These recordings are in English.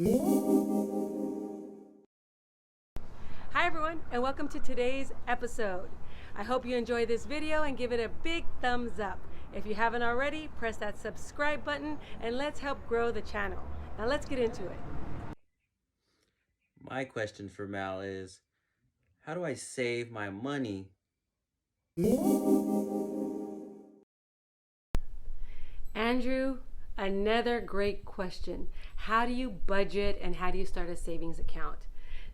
Hi everyone, and welcome to today's episode. I hope you enjoy this video and give it a big thumbs up. If you haven't already, press that subscribe button and let's help grow the channel. Now let's get into it. My question for Mal is, how do I save my money? Andrew, another great question. How do you budget and how do you start a savings account?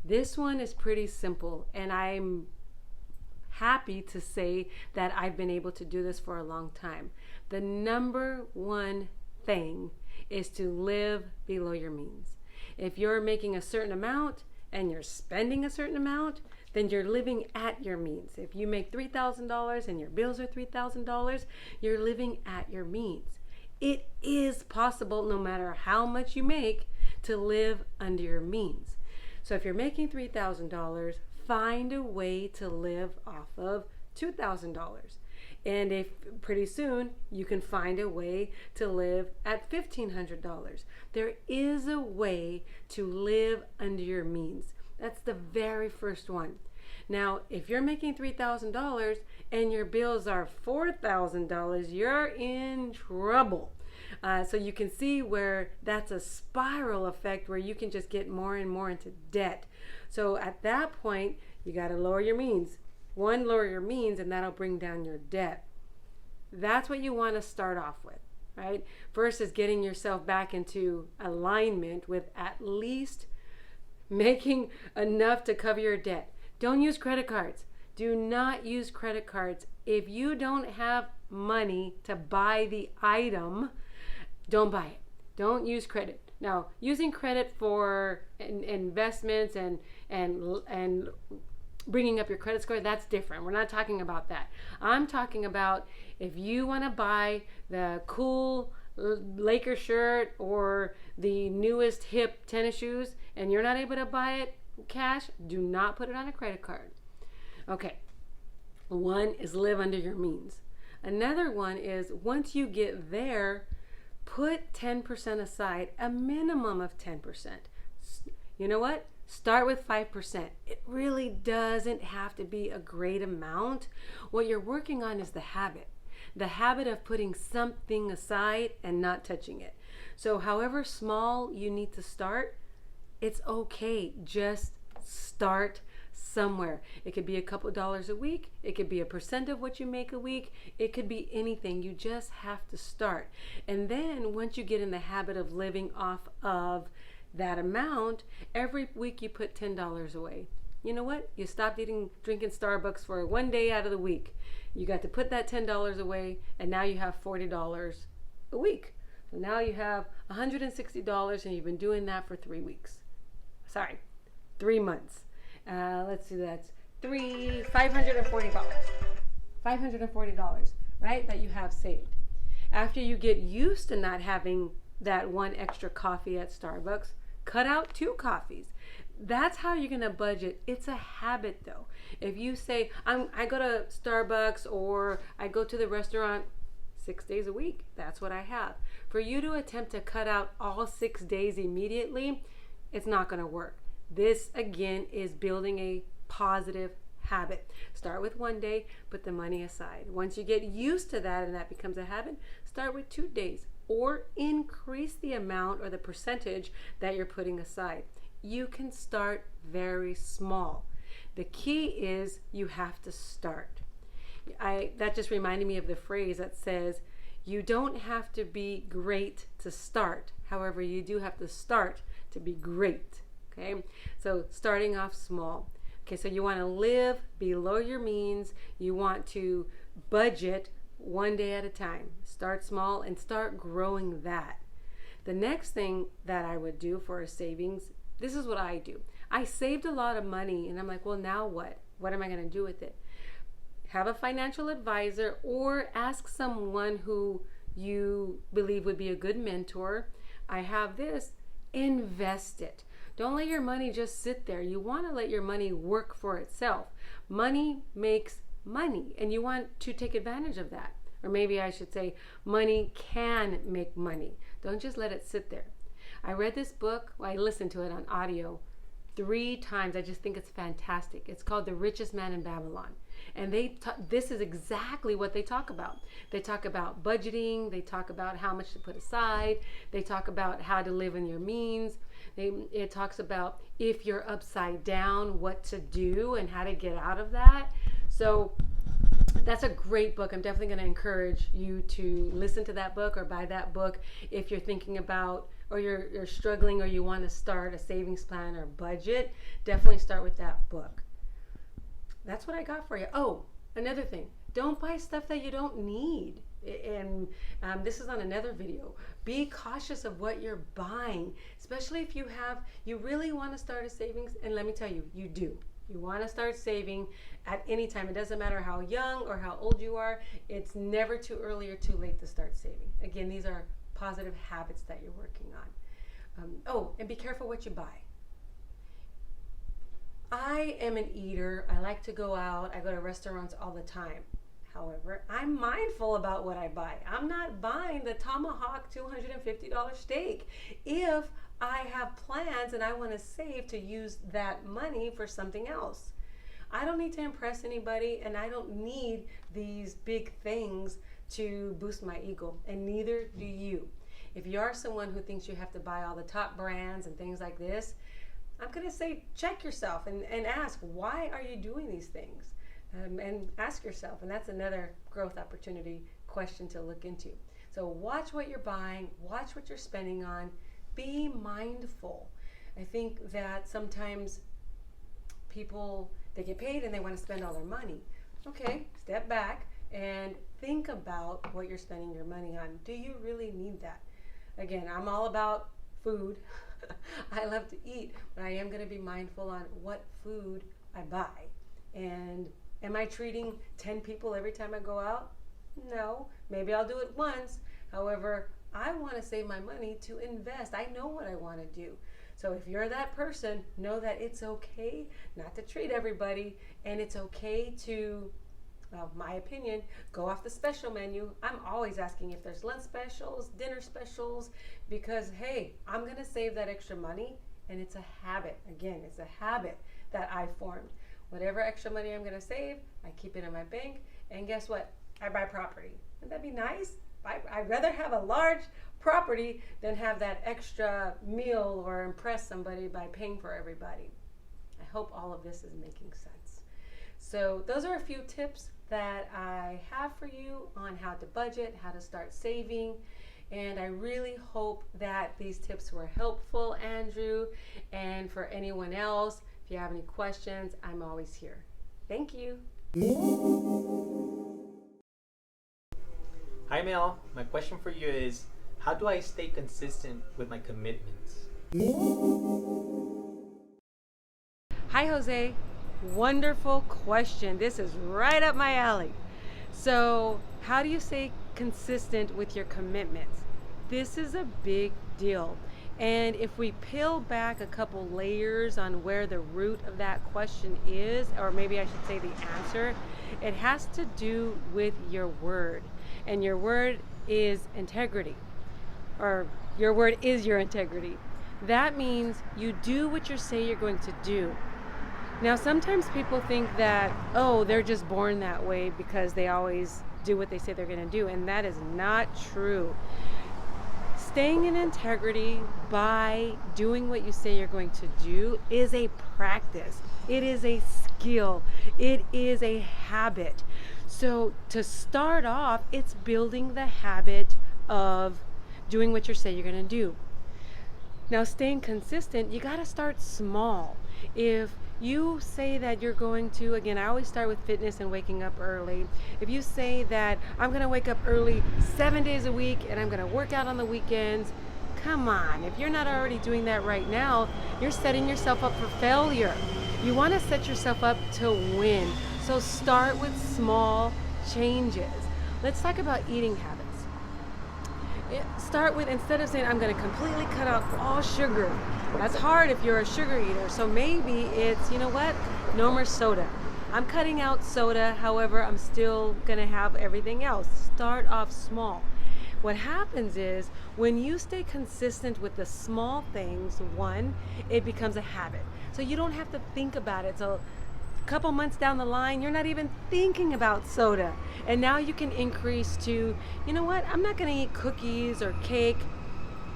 This one is pretty simple, and I'm happy to say that I've been able to do this for a long time. The number one thing is to live below your means. If you're making a certain amount and you're spending a certain amount, then you're living at your means. If you make $3,000 and your bills are $3,000, you're living at your means. It is possible, no matter how much you make, to live under your means. So if you're making $3,000, find a way to live off of $2,000. And if pretty soon you can find a way to live at $1,500. There is a way to live under your means. That's the very first one. Now, if you're making $3,000 and your bills are $4,000, you're in trouble. So you can see where that's a spiral effect where you can just get more and more into debt. So at that point, you got to lower your means. One, lower your means, and that'll bring down your debt. That's what you want to start off with, right? First is getting yourself back into alignment with at least making enough to cover your debt. Don't use credit cards. Do not use credit cards. If you don't have money to buy the item, don't buy it. Don't use credit. Now, using credit for investments and bringing up your credit score, that's different. We're not talking about that. I'm talking about if you want to buy the cool Laker shirt or the newest hip tennis shoes and you're not able to buy it cash, do not put it on a credit card. Okay. One is live under your means. Another one is once you get there, put 10% aside, a minimum of 10%. You know what? Start with 5%. It really doesn't have to be a great amount. What you're working on is the habit of putting something aside and not touching it. So however small you need to start, it's okay. Just start somewhere. It could be a couple dollars a week. It could be a percent of what you make a week. It could be anything. You just have to start. And then once you get in the habit of living off of that amount, every week you put $10 away. You know what? You stopped drinking Starbucks for one day out of the week. You got to put that $10 away, and now you have $40 a week. So now you have $160, and you've been doing that for 3 weeks. Sorry, 3 months. Let's see, that's $540. $540, right? That you have saved. After you get used to not having that one extra coffee at Starbucks, cut out 2 coffees. That's how you're gonna budget. It's a habit though. If you say, I go to Starbucks or I go to the restaurant 6 days a week, that's what I have. For you to attempt to cut out all 6 days immediately, it's not gonna work. This again is building a positive habit. Start with 1 day, put the money aside. Once you get used to that and that becomes a habit, start with 2 days or increase the amount or the percentage that you're putting aside. You can start very small. The key is you have to start. That just reminded me of the phrase that says, you don't have to be great to start. However, you do have to start to be great. Okay, so starting off small. Okay, so you want to live below your means. You want to budget 1 day at a time. Start small and start growing that. The next thing that I would do for a savings, this is what I do. I saved a lot of money and I'm like, well, now what? What am I going to do with it? Have a financial advisor or ask someone who you believe would be a good mentor. I have this, invest it. Don't let your money just sit there. You want to let your money work for itself. Money makes money, and you want to take advantage of that. Or maybe I should say, money can make money. Don't just let it sit there. I read this book, well, I listened to it on audio 3 times. I just think it's fantastic. It's called The Richest Man in Babylon. And this is exactly what they talk about. They talk about budgeting. They talk about how much to put aside. They talk about how to live in your means. It talks about if you're upside down, what to do and how to get out of that. So that's a great book. I'm definitely going to encourage you to listen to that book or buy that book if you're thinking about, or you're struggling, or you want to start a savings plan or budget. Definitely start with that book. That's what I got for you. Oh, another thing. Don't buy stuff that you don't need. And this is on another video. Be cautious of what you're buying, especially if you really want to start a savings. And let me tell you, you do. You want to start saving at any time. It doesn't matter how young or how old you are. It's never too early or too late to start saving. Again, these are positive habits that you're working on. And be careful what you buy. I am an eater. I like to go out. I go to restaurants all the time. However, I'm mindful about what I buy. I'm not buying the tomahawk $250 steak. If I have plans and I want to save to use that money for something else. I don't need to impress anybody, and I don't need these big things to boost my ego, and neither do you. If you are someone who thinks you have to buy all the top brands and things like this, I'm going to say check yourself and ask, why are you doing these things? And ask yourself, and that's another growth opportunity question to look into. So watch what you're buying, watch what you're spending on, be mindful. I think that sometimes people, they get paid and they want to spend all their money. Okay, step back and think about what you're spending your money on. Do you really need that? Again, I'm all about food. I love to eat, but I am going to be mindful on what food I buy. And am I treating 10 people every time I go out? No. Maybe I'll do it once. However, I want to save my money to invest. I know what I want to do. So if you're that person, know that it's okay not to treat everybody, and it's okay to, well, my opinion, go off the special menu. I'm always asking if there's lunch specials, dinner specials, because hey, I'm going to save that extra money, and it's a habit. Again, it's a habit that I formed. Whatever extra money I'm going to save, I keep it in my bank, and guess what? I buy property. Wouldn't that be nice? I'd rather have a large property than have that extra meal or impress somebody by paying for everybody. I hope all of this is making sense. So those are a few tips that I have for you on how to budget, how to start saving, and I really hope that these tips were helpful, Andrew, and for anyone else. If you have any questions, I'm always here. Thank you. Hi Mel, my question for you is, how do I stay consistent with my commitments? Hi Jose, wonderful question. This is right up my alley. So how do you stay consistent with your commitments? This is a big deal. And if we peel back a couple layers on where the root of that question is, or maybe I should say the answer, it has to do with your word. And your word is integrity, or your word is your integrity. That means you do what you say you're going to do. Now, sometimes people think that, oh, they're just born that way because they always do what they say they're going to do, and that is not true. Staying in integrity by doing what you say you're going to do is a practice. It is a skill. It is a habit. So to start off, it's building the habit of doing what you say you're going to do. Now, staying consistent, you got to start small. If you say that you're going to, again, I always start with fitness and waking up early. If you say that I'm going to wake up early 7 days a week and I'm going to work out on the weekends, come on. If you're not already doing that right now, you're setting yourself up for failure. You want to set yourself up to win. So start with small changes. Let's talk about eating habits. Start with, instead of saying I'm going to completely cut out all sugar, that's hard if you're a sugar eater. So maybe it's, you know what, no more soda. I'm cutting out soda, however, I'm still going to have everything else. Start off small. What happens is when you stay consistent with the small things, one, it becomes a habit. So you don't have to think about it. So a couple months down the line, you're not even thinking about soda. And now you can increase to, you know what, I'm not going to eat cookies or cake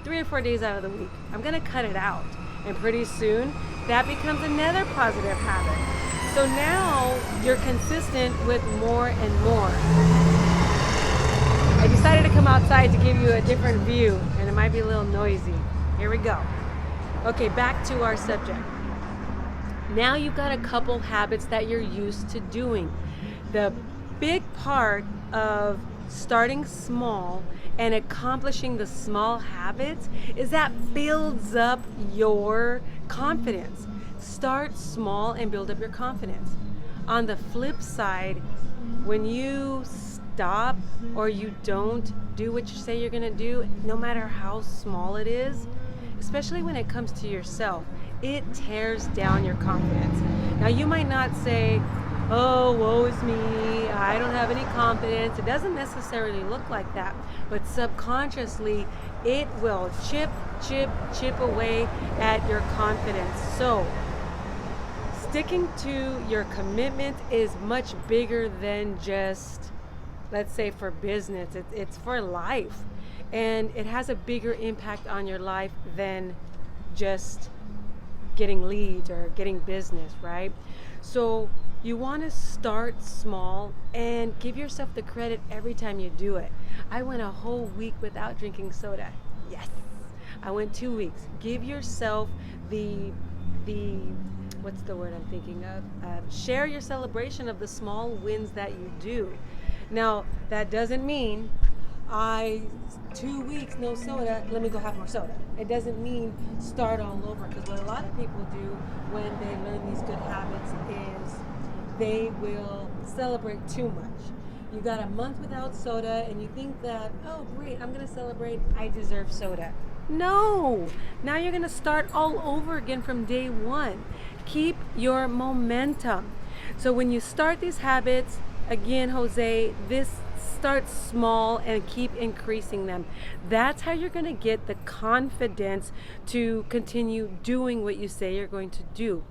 3 or 4 days out of the week. I'm going to cut it out. And pretty soon, that becomes another positive habit. So now you're consistent with more and more. I decided to come outside to give you a different view, and it might be a little noisy. Here we go. Okay, back to our subject. Now you've got a couple habits that you're used to doing. The big part of starting small and accomplishing the small habits is that builds up your confidence. Start small and build up your confidence. On the flip side, when you stop or you don't do what you say you're gonna do, no matter how small it is, especially when it comes to yourself, it tears down your confidence. Now you might not say, oh, woe is me, I don't have any confidence. It doesn't necessarily look like that, but subconsciously it will chip away at your confidence. So sticking to your commitment is much bigger than just, let's say, for business. It's for life, and it has a bigger impact on your life than just getting leads or getting business, right? So you want to start small and give yourself the credit every time you do it. I went a whole week without drinking soda. Yes. I went 2 weeks. Give yourself the what's the word I'm thinking of? Share your celebration of the small wins that you do. Now, that doesn't mean 2 weeks no soda, let me go have more soda. It doesn't mean start all over, because what a lot of people do when they learn these good habits is they will celebrate too much. You got a month without soda and you think that, oh great, I'm gonna celebrate, I deserve soda. No, now you're gonna start all over again from day one. Keep your momentum. So when you start these habits, again, Jose, this start small and keep increasing them. That's how you're going to get the confidence to continue doing what you say you're going to do.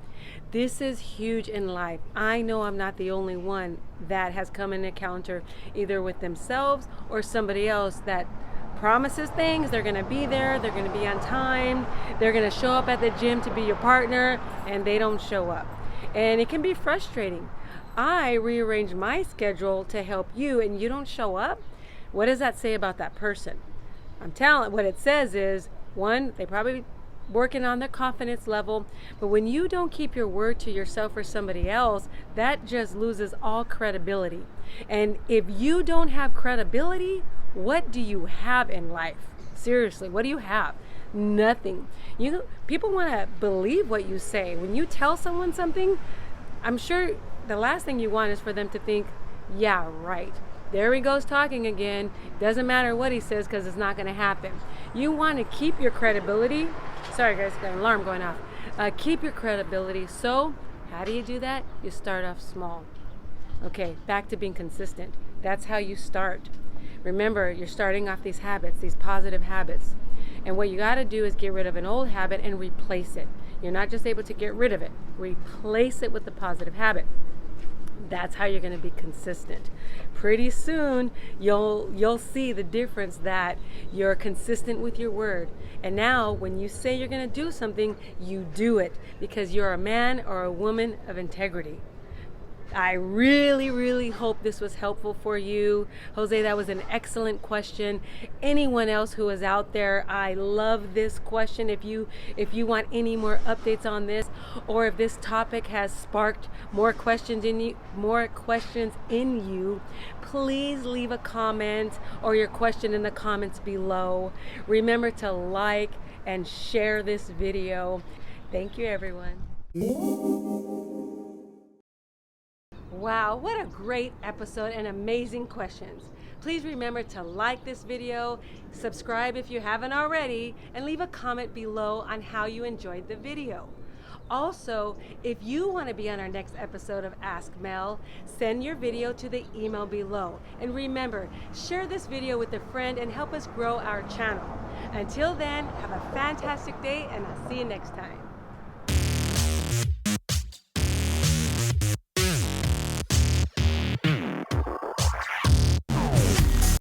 This is huge in life. I know I'm not the only one that has come in encounter either with themselves or somebody else that promises things. They're going to be there, they're going to be on time, they're going to show up at the gym to be your partner, and they don't show up. And it can be frustrating. I rearrange my schedule to help you and you don't show up. What does that say about that person? I'm telling, what it says is, one, they probably working on their confidence level, but when you don't keep your word to yourself or somebody else, that just loses all credibility. And if you don't have credibility, what do you have in life? Seriously, what do you have? Nothing. People want to believe what you say. When you tell someone something, I'm sure the last thing you want is for them to think, yeah, right. There he goes talking again. Doesn't matter what he says because it's not going to happen. You want to keep your credibility. Sorry guys, got an alarm going off. Keep your credibility. So how do you do that? You start off small. Okay, back to being consistent. That's how you start. Remember, you're starting off these habits, these positive habits. And what you got to do is get rid of an old habit and replace it. You're not just able to get rid of it. Replace it with the positive habit. That's how you're going to be consistent. Pretty soon, you'll see the difference that you're consistent with your word. And now, when you say you're going to do something, you do it because you're a man or a woman of integrity. I really hope this was helpful for you. Jose, that was an excellent question. Anyone else who is out there, I love this question. If you want any more updates on this, or if this topic has sparked more questions in you, please leave a comment or your question in the comments below. Remember to like and share this video. Thank you, everyone. Wow, what a great episode and amazing questions. Please remember to like this video, subscribe if you haven't already, and leave a comment below on how you enjoyed the video. Also, if you want to be on our next episode of Ask Mel, send your video to the email below. And remember, share this video with a friend and help us grow our channel. Until then, have a fantastic day, and I'll see you next time.